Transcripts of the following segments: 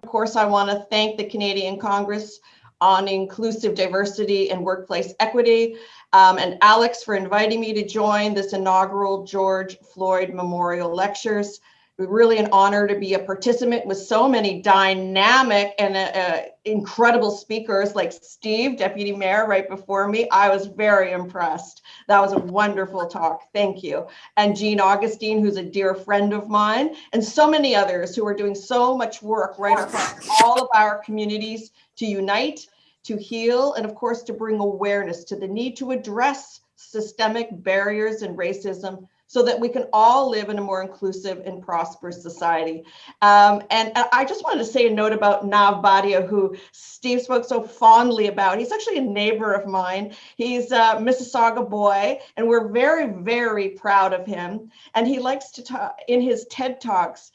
course, I want to thank the Canadian Congress on Inclusive Diversity and Workplace Equity, and Alex for inviting me to join this inaugural George Floyd Memorial Lectures. Really an honor to be a participant with so many dynamic and incredible speakers like Steve, Deputy Mayor, right before me. I was very impressed. That was a wonderful talk. Thank you. And Jean Augustine, who's a dear friend of mine, and so many others who are doing so much work right across all of our communities to unite, to heal, and of course, to bring awareness to the need to address systemic barriers and racism so that we can all live in a more inclusive and prosperous society. And I just wanted to say a note about Nav Badia, who Steve spoke so fondly about. He's actually a neighbor of mine. He's a Mississauga boy, and we're very, very proud of him. And he likes to talk in his TED Talks,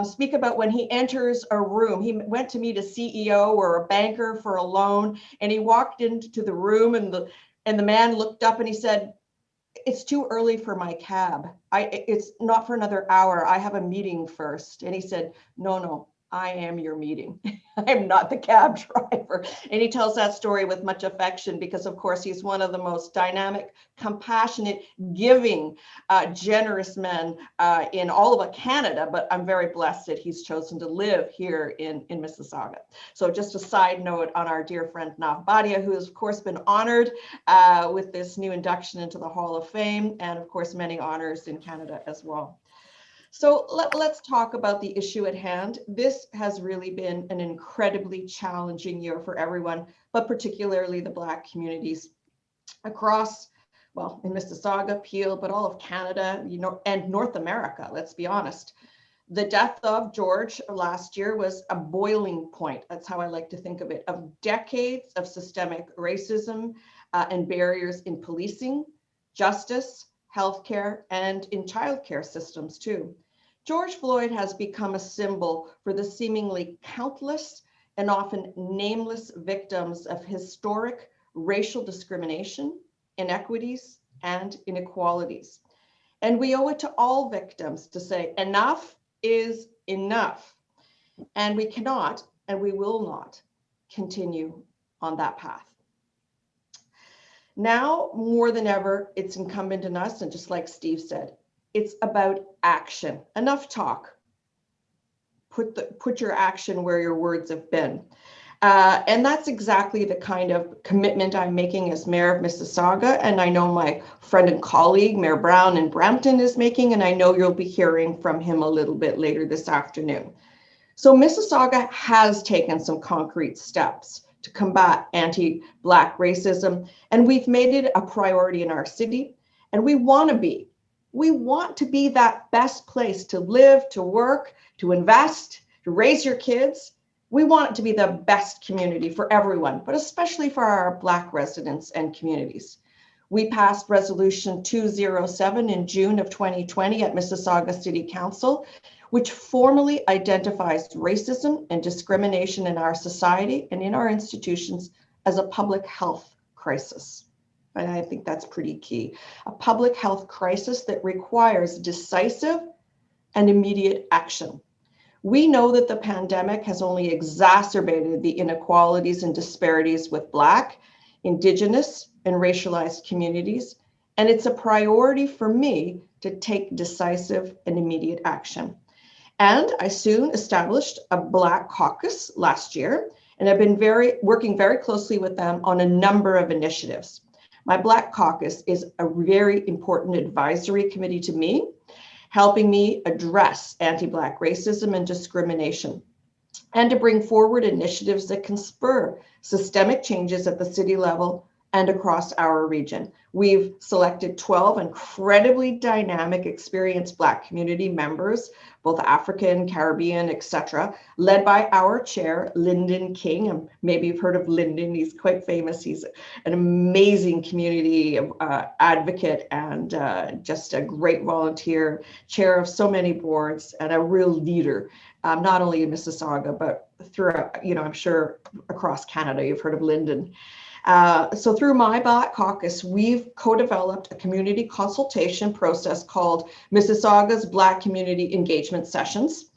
speak about when he enters a room. He went to meet a CEO or a banker for a loan, and he walked into the room, and the man looked up and he said, "It's too early for my cab. It's not for another hour. I have a meeting first." And he said, "No, I am your meeting. I'm not the cab driver." And he tells that story with much affection because, of course, he's one of the most dynamic, compassionate, giving, generous men in all of Canada. But I'm very blessed that he's chosen to live here in Mississauga. So just a side note on our dear friend Nav Badia, who has, of course, been honored with this new induction into the Hall of Fame, and, of course, many honors in Canada as well. So let's talk about the issue at hand. This has really been an incredibly challenging year for everyone, but particularly the Black communities across, well, in Mississauga, Peel, but all of Canada, and North America, let's be honest. The death of George last year was a boiling point, that's how I like to think of it, of decades of systemic racism and barriers in policing, justice, healthcare, and in childcare systems too. George Floyd has become a symbol for the seemingly countless and often nameless victims of historic racial discrimination, inequities, and inequalities. And we owe it to all victims to say enough is enough. And we cannot, and we will not continue on that path. Now, more than ever, it's incumbent on us, and just like Steve said, it's about action. Enough talk. Put your action where your words have been. And that's exactly the kind of commitment I'm making as Mayor of Mississauga. And I know my friend and colleague, Mayor Brown in Brampton, is making, and I know you'll be hearing from him a little bit later this afternoon. So Mississauga has taken some concrete steps to combat anti-Black racism, and we've made it a priority in our city. And we want to be that best place to live, to work, to invest, to raise your kids. We want it to be the best community for everyone, but especially for our Black residents and communities. We passed Resolution 207 in June of 2020 at Mississauga City Council, which formally identifies racism and discrimination in our society and in our institutions as a public health crisis. And I think that's pretty key. A public health crisis that requires decisive and immediate action. We know that the pandemic has only exacerbated the inequalities and disparities with Black, Indigenous, and racialized communities, and it's a priority for me to take decisive and immediate action. And I soon established a Black caucus last year, and I've been working very closely with them on a number of initiatives. My Black caucus is a very important advisory committee to me, helping me address anti-Black racism and discrimination, and to bring forward initiatives that can spur systemic changes at the city level and across our region. We've selected 12 incredibly dynamic, experienced Black community members, both African, Caribbean, etc., led by our chair, Lyndon King. And maybe you've heard of Lyndon. He's quite famous. He's an amazing community advocate and just a great volunteer, chair of so many boards, and a real leader, not only in Mississauga, but throughout, I'm sure across Canada, you've heard of Lyndon. So through my Black caucus, we've co-developed a community consultation process called Mississauga's Black Community Engagement Sessions.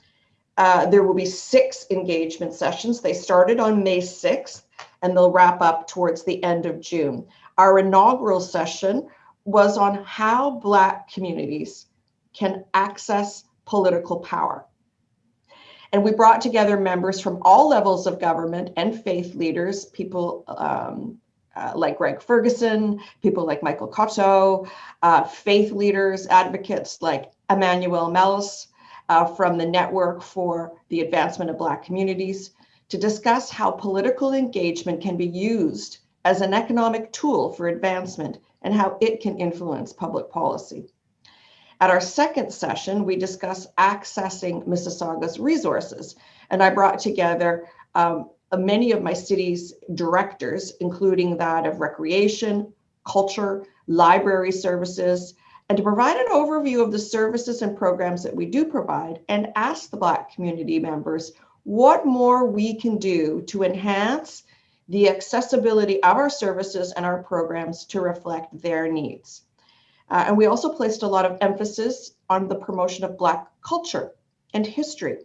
There will be 6 engagement sessions. They started on May 6th and they'll wrap up towards the end of June. Our inaugural session was on how Black communities can access political power. And we brought together members from all levels of government and faith leaders, people like Greg Ferguson, people like Michael Cotto, faith leaders, advocates like Emmanuel Mellis from the Network for the Advancement of Black Communities, to discuss how political engagement can be used as an economic tool for advancement and how it can influence public policy. At our second session, we discussed accessing Mississauga's resources, and I brought together many of my city's directors, including that of recreation, culture, library services, and to provide an overview of the services and programs that we do provide and ask the Black community members what more we can do to enhance the accessibility of our services and our programs to reflect their needs. And we also placed a lot of emphasis on the promotion of Black culture and history,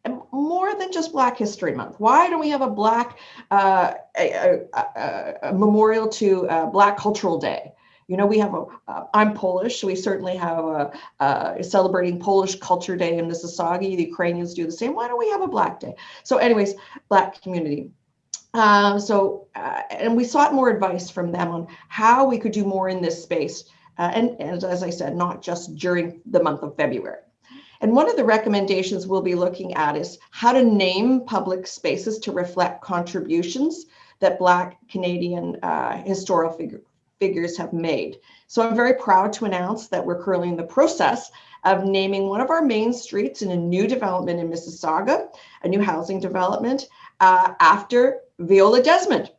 and more than just Black History Month. Why don't we have a Black a memorial to Black Cultural Day? You know, we have I'm Polish, so we certainly have celebrating Polish Culture Day in Mississauga. The Ukrainians do the same. Why don't we have a Black Day? So anyways, Black community. And we sought more advice from them on how we could do more in this space. And as I said, not just during the month of February. And one of the recommendations we'll be looking at is how to name public spaces to reflect contributions that Black Canadian historical figures have made. So I'm very proud to announce that we're currently in the process of naming one of our main streets in a new development in Mississauga, a new housing development, after Viola Desmond.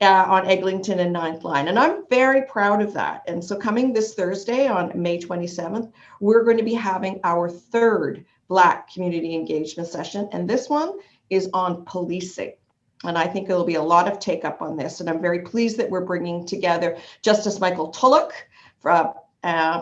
On Eglinton and 9th Line. And I'm very proud of that. And so coming this Thursday on May 27th, we're going to be having our 3rd Black community engagement session. And this one is on policing. And I think there'll be a lot of take up on this. And I'm very pleased that we're bringing together Justice Michael Tulloch, from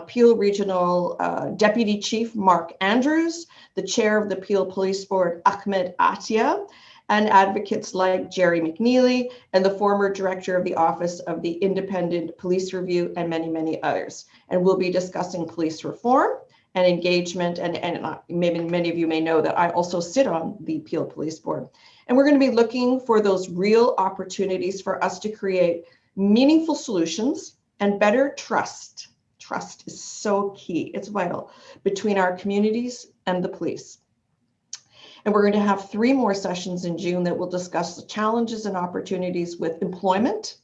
Peel Regional Deputy Chief Mark Andrews, the Chair of the Peel Police Board, Ahmed Atia, and advocates like Jerry McNeely and the former director of the Office of the Independent Police Review, and many, many others. And we'll be discussing police reform and engagement. And maybe many of you may know that I also sit on the Peel Police Board. And we're going to be looking for those real opportunities for us to create meaningful solutions and better trust. Trust is so key. It's vital between our communities and the police. And we're going to have 3 more sessions in June that will discuss the challenges and opportunities with employment,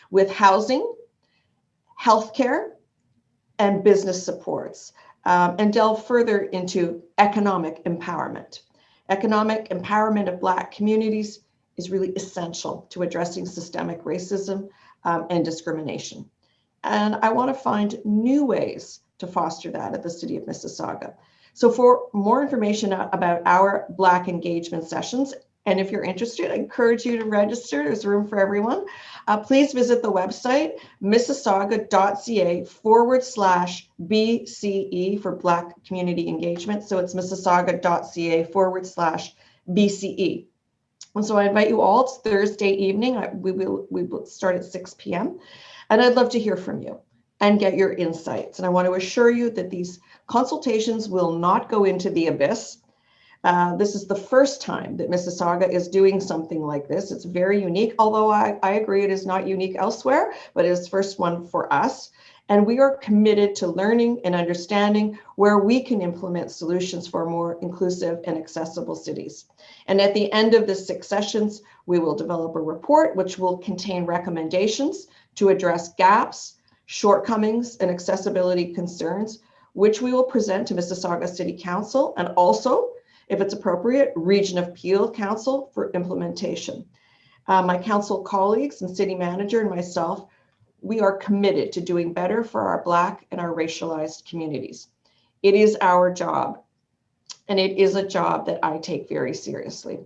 with housing, healthcare, and business supports, and delve further into economic empowerment. Economic empowerment of Black communities is really essential to addressing systemic racism and discrimination. And I want to find new ways to foster that at the City of Mississauga. So for more information about our Black engagement sessions, and if you're interested, I encourage you to register. There's room for everyone. Please visit the website, mississauga.ca/BCE for Black community engagement. So it's mississauga.ca/BCE. And so I invite you all. It's Thursday evening. We will start at 6 p.m. And I'd love to hear from you and get your insights. And I want to assure you that these consultations will not go into the abyss. This is the first time that Mississauga is doing something like this. It's very unique, although I agree it is not unique elsewhere, but it is the first one for us. And we are committed to learning and understanding where we can implement solutions for more inclusive and accessible cities. And at the end of the 6 sessions, we will develop a report which will contain recommendations to address gaps, shortcomings, and accessibility concerns, which we will present to Mississauga City Council and also, if it's appropriate, Region of Peel Council for implementation. My council colleagues and city manager and myself, we are committed to doing better for our Black and our racialized communities. It is our job, and it is a job that I take very seriously.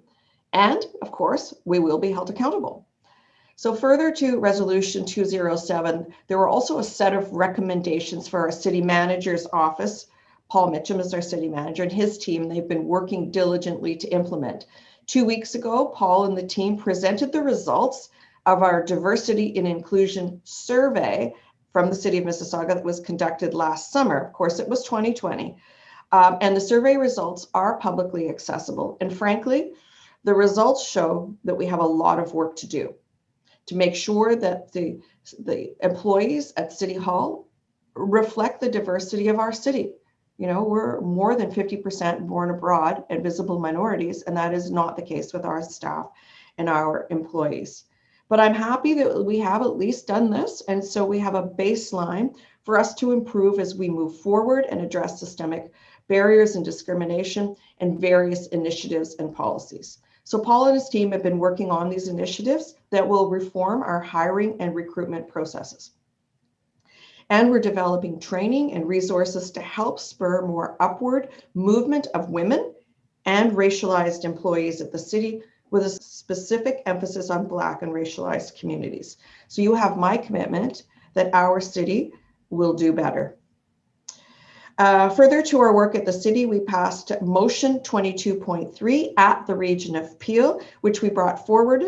And of course, we will be held accountable. So further to Resolution 207, there were also a set of recommendations for our city manager's office, Paul Mitchum is our city manager, and his team, they've been working diligently to implement. 2 weeks ago, Paul and the team presented the results of our diversity and inclusion survey from the city of Mississauga that was conducted last summer. Of course, it was 2020. And the survey results are publicly accessible. And frankly, the results show that we have a lot of work to do to make sure that the employees at City Hall reflect the diversity of our city. You know, we're more than 50% born abroad and visible minorities, and that is not the case with our staff and our employees. But I'm happy that we have at least done this, and so we have a baseline for us to improve as we move forward and address systemic barriers and discrimination and various initiatives and policies. So Paul and his team have been working on these initiatives that will reform our hiring and recruitment processes. And we're developing training and resources to help spur more upward movement of women and racialized employees at the city, with a specific emphasis on Black and racialized communities. So you have my commitment that our city will do better. Further to our work at the city, we passed motion 22.3 at the region of Peel, which we brought forward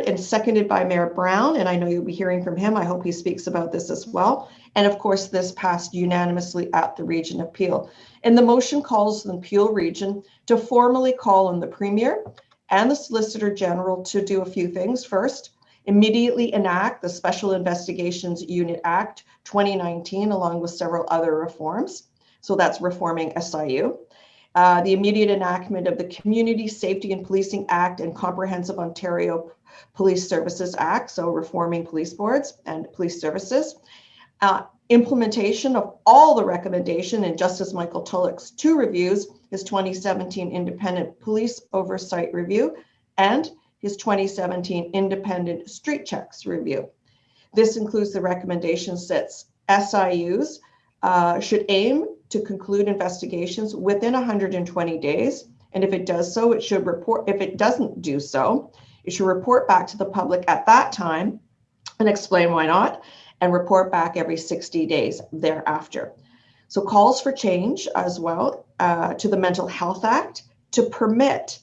and seconded by Mayor Brown. And I know you'll be hearing from him. I hope he speaks about this as well. And of course, this passed unanimously at the region of Peel. And the motion calls on the Peel region to formally call on the Premier and the Solicitor General to do a few things. First, immediately enact the Special Investigations Unit Act 2019, along with several other reforms. So that's reforming SIU. The immediate enactment of the Community Safety and Policing Act and Comprehensive Ontario Police Services Act, so reforming police boards and police services. Implementation of all the recommendation in Justice Michael Tulloch's 2 reviews, his 2017 Independent Police Oversight Review and his 2017 Independent Street Checks Review. This includes the recommendations that SIUs should aim to conclude investigations within 120 days. And if it does so, it should report. If it doesn't do so, it should report back to the public at that time and explain why not, and report back every 60 days thereafter. So calls for change as well to the Mental Health Act to permit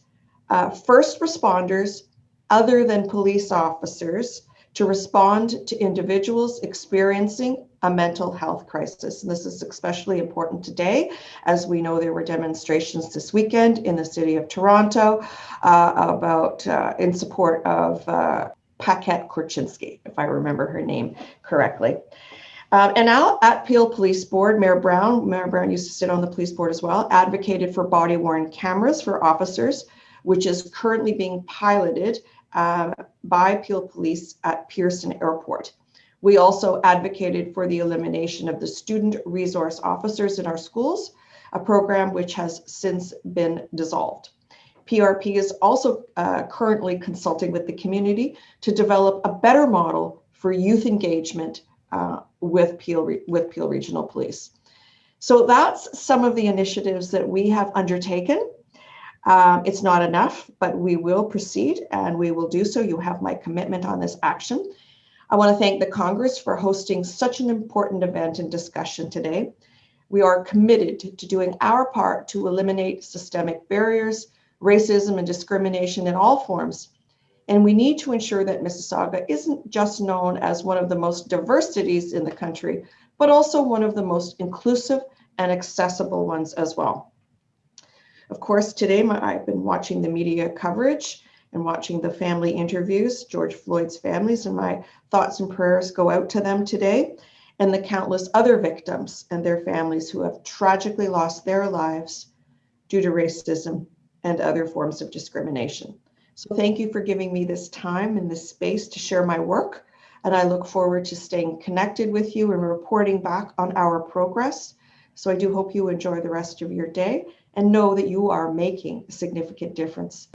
first responders other than police officers to respond to individuals experiencing a mental health crisis. And this is especially important today, as we know there were demonstrations this weekend in the city of Toronto in support of Paquette Korchinski, if I remember her name correctly. And now at Peel Police Board, Mayor Brown used to sit on the police board as well, advocated for body-worn cameras for officers, which is currently being piloted by Peel Police at Pearson Airport. We also advocated for the elimination of the student resource officers in our schools, a program which has since been dissolved. PRP is also currently consulting with the community to develop a better model for youth engagement with Peel Regional Police. So that's some of the initiatives that we have undertaken. It's not enough, but we will proceed and we will do so. You have my commitment on this action. I want to thank the Congress for hosting such an important event and discussion today. We are committed to doing our part to eliminate systemic barriers, racism, and discrimination in all forms. And we need to ensure that Mississauga isn't just known as one of the most diverse cities in the country, but also one of the most inclusive and accessible ones as well. Of course, today I've been watching the media coverage and watching the family interviews, George Floyd's families, and my thoughts and prayers go out to them today and the countless other victims and their families who have tragically lost their lives due to racism and other forms of discrimination. So thank you for giving me this time and this space to share my work. And I look forward to staying connected with you and reporting back on our progress. So I do hope you enjoy the rest of your day and know that you are making a significant difference.